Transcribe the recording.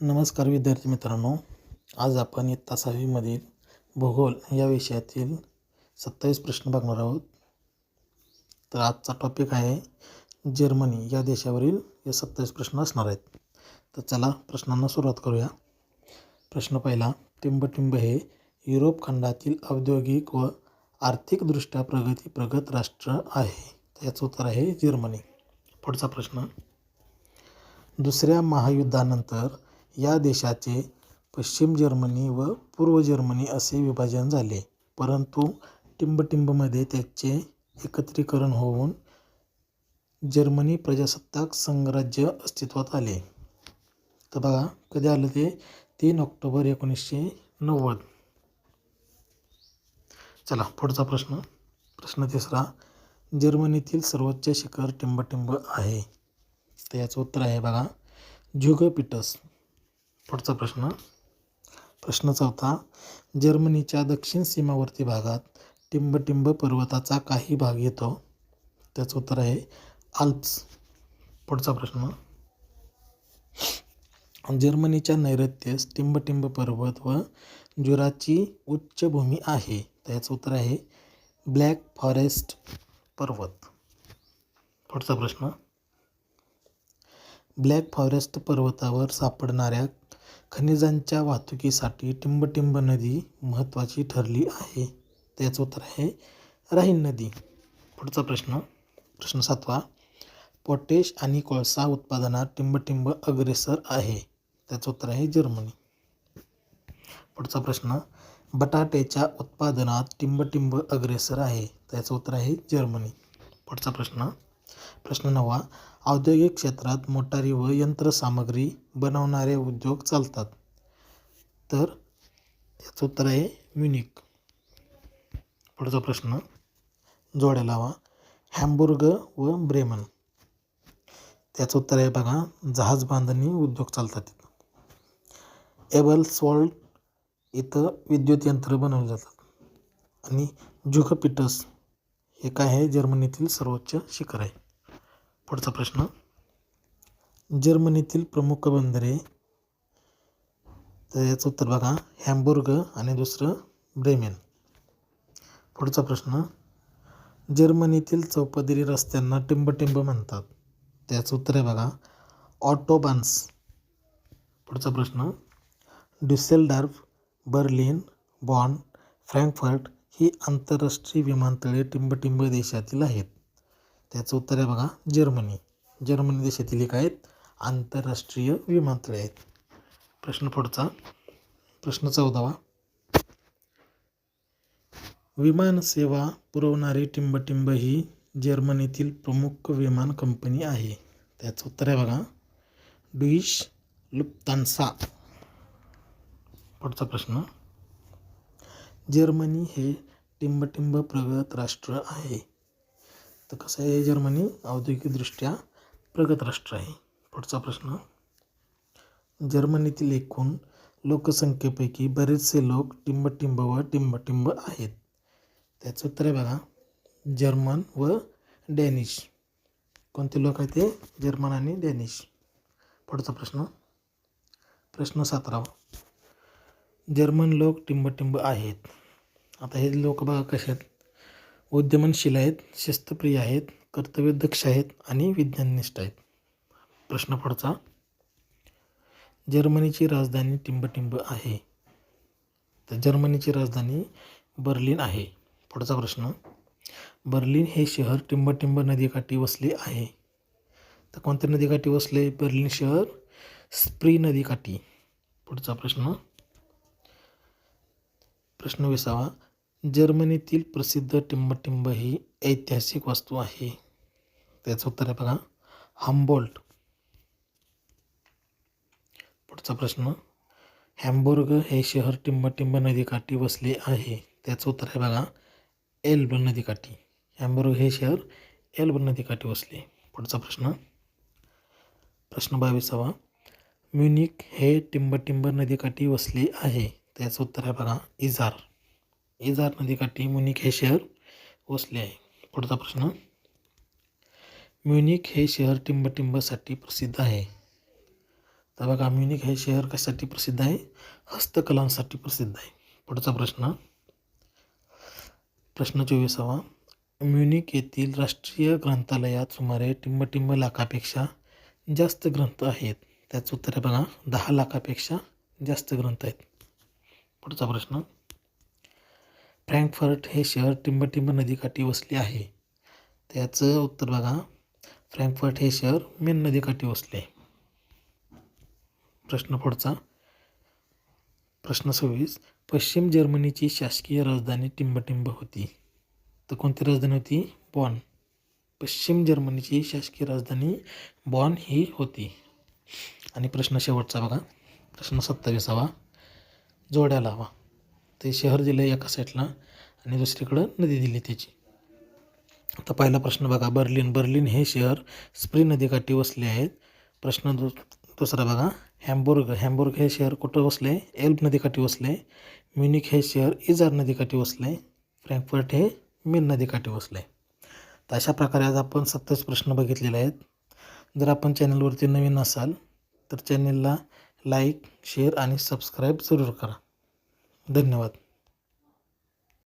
नमस्कार विद्यार्थी मित्रांनो, आज आपण इयत्ता 6वीमधील भूगोल या विषयातील 27 प्रश्न बघणार आहोत. तर आजचा टॉपिक आहे जर्मनी या देशावरील हे 27 प्रश्न असणार आहेत. तर चला प्रश्नांना सुरुवात करूया. प्रश्न पहिला, टिंबटिंब हे युरोप खंडातील औद्योगिक व आर्थिकदृष्ट्या प्रगत राष्ट्र आहे. तर याचं उत्तर आहे जर्मनी. पुढचा प्रश्न, दुसऱ्या महायुद्धानंतर या देशाचे पश्चिम जर्मनी व पूर्व जर्मनी असे विभाजन झाले, परंतु टिंबटिंबमध्ये त्याचे एकत्रीकरण होऊन जर्मनी प्रजासत्ताक संघराज्य अस्तित्वात आले. तर बघा कधी आलं ते 3 ऑक्टोबर 1990. चला पुढचा प्रश्न. प्रश्न तिसरा, जर्मनीतील सर्वोच्च शिखर टिंबटिंब आहे. तर याचं उत्तर आहे बघा झुगपीटस. पुढचा प्रश्न. प्रश्न चौथा, जर्मनीच्या दक्षिण सीमावर्ती भागात टिंबटिंब पर्वताचा काही भाग येतो. त्याचं उत्तर आहे आल्प्स. पुढचा प्रश्न, जर्मनीच्या नैऋत्येस टिंबटिंब पर्वत व जुराची उच्चभूमी आहे. त्याचं उत्तर आहे ब्लॅक फॉरेस्ट पर्वत. पुढचा प्रश्न, ब्लॅक फॉरेस्ट पर्वतावर सापडणाऱ्या खनिजांच्या वाहतुकीसाठी टिंबटिंब नदी महत्त्वाची ठरली आहे. त्याचं उत्तर आहे राहीन नदी. पुढचा प्रश्न. प्रश्न 7वा, पोटॅश आणि कोळसा उत्पादनात टिंबटिंब अग्रेसर आहे. त्याचं उत्तर आहे जर्मनी. पुढचा प्रश्न, बटाट्याच्या उत्पादनात टिंबटिंब अग्रेसर आहे. त्याचं उत्तर आहे जर्मनी. पुढचा प्रश्न. प्रश्न 9वा, औद्योगिक क्षेत्रात मोटारी व यंत्रसामग्री बनवणारे उद्योग चालतात. तर याचं उत्तर आहे म्युनिक. पुढचा प्रश्न, जोड्या लावा. हॅम्बुर्ग व ब्रेमन. त्याचं उत्तर आहे बघा जहाज बांधणी उद्योग चालतात तिथं. एबल्सवॉल्ड इथं विद्युत यंत्र बनवली जातात. आणि झुगपीटस हे काय आहे, जर्मनीतील सर्वोच्च शिखर आहे. पुढचा प्रश्न, जर्मनीतील प्रमुख बंदरे. तर याचं उत्तर बघा हॅम्बुर्ग आणि दुसरं ब्रेमेन. पुढचा प्रश्न, जर्मनीतील चौपदरी रस्त्यांना टिंबटिंब म्हणतात. त्याचं उत्तर आहे बघा ऑटोबान्स. पुढचा प्रश्न, ड्युसेलडॉर्फ, बर्लिन, बॉन, फ्रँकफर्ट ही आंतरराष्ट्रीय विमानतळे टिंबटिंब देशातील आहेत. त्याचं उत्तर आहे बघा जर्मनी. जर्मनी देशातील एक आहेत आंतरराष्ट्रीय विमानतळे आहेत. प्रश्न पुढचा. प्रश्न 14वा, विमानसेवा पुरवणारी टिंबटिंब ही जर्मनीतील प्रमुख विमान कंपनी आहे. त्याचं उत्तर आहे बघा डुईश लुफ्तान्सा. पुढचा प्रश्न, जर्मनी हे टिंबटिंब प्रगत राष्ट्र आहे. तर कसं आहे जर्मनी औद्योगिकदृष्ट्या प्रगत राष्ट्र आहे. पुढचा प्रश्न, जर्मनीतील एकूण लोकसंख्येपैकी बरेचसे लोक टिंबटिंब व टिंबटिंब आहेत. त्याचं उत्तर आहे बघा जर्मन व डॅनिश. कोणते लोक आहेत ते जर्मन आणि डॅनिश. पुढचा प्रश्न. प्रश्न 17वा, जर्मन लोक टिंबटिंब आहेत. आता हे लोक बघा कसे आहेत, उद्यमनशील आहेत, शिस्तप्रिय आहेत, कर्तव्यदक्ष आहेत आणि विज्ञाननिष्ठ आहेत. प्रश्न पुढचा, जर्मनीची राजधानी टिंबटिंब आहे. तर जर्मनीची राजधानी बर्लिन आहे. पुढचा प्रश्न, बर्लिन हे शहर टिंबटिंब नदीकाठी वसले आहे. तर कोणत्या नदीकाठी वसले बर्लिन शहर? स्प्री नदीकाठी. पुढचा प्रश्न. प्रश्न 20वा, जर्मनीतील प्रसिद्ध टिंबटिंब ही ऐतिहासिक वास्तू आहे. त्याचं उत्तर आहे बघा हम्बोल्ट. पुढचा प्रश्न, हॅम्बुर्ग हे शहर टिंबटिंब नदीकाठी वसले आहे. त्याचं उत्तर आहे बघा एल्ब नदीकाठी. हॅम्बुर्ग हे शहर एल्ब नदीकाठी वसले. पुढचा प्रश्न. प्रश्न 22वा, म्युनिक हे टिंबटिंब नदीकाठी वसले आहे. त्याचं उत्तर आहे बघा इझार. इझार नदीकाठी म्युनिक हे शहर वसले आहे. पुढचा प्रश्न, म्युनिक हे शहर टिंबटिंबसाठी प्रसिद्ध आहे. तर बघा, म्युनिक हे शहर कशासाठी प्रसिद्ध आहे? हस्तकलांसाठी प्रसिद्ध आहे. पुढचा प्रश्न 24वा. म्युनिक येथील राष्ट्रीय ग्रंथालयात सुमारे टिंब लाखापेक्षा जास्त ग्रंथ आहेत. त्याचं उत्तर आहे बघा, 10 लाखापेक्षा जास्त ग्रंथ आहेत. पुढचा प्रश्न, फ्रँकफर्ट हे शहर टिंब नदीकाठी वसले आहे. त्याचं उत्तर बघा, फ्रँकफर्ट हे शहर मेन नदीकाठी वसले आहे. प्रश्न पुढचा, प्रश्न 26. पश्चिम जर्मनीची शासकीय राजधानी टिंब होती. तर कोणती राजधानी होती? बॉन. पश्चिम जर्मनीची शासकीय राजधानी बॉन ही होती. आणि प्रश्न शेवटचा बघा, प्रश्न 27वा. जोड्या लावा. ते शहर दिलं एका साईडला आणि दुसरीकडं नदी दिली त्याची. आता पहिला प्रश्न बघा, बर्लिन हे शहर स्प्री नदीकाठी वसले आहेत. प्रश्न दुसरा बघा, हॅम्बुर्ग हे शहर कुठं वसले? एल्ब नदीकाठी वसले. म्युनिक हे शहर इजार नदीकाठी वसले. फ्रँकफर्ट हे मेन नदीकाठी वसले. तर अशा प्रकारे आज आपण 27 प्रश्न बघितलेले आहेत. जर आपण चॅनलवरती नवीन असाल तर चॅनलला लाईक, शेअर आणि सबस्क्राईब जरूर करा. धन्यवाद.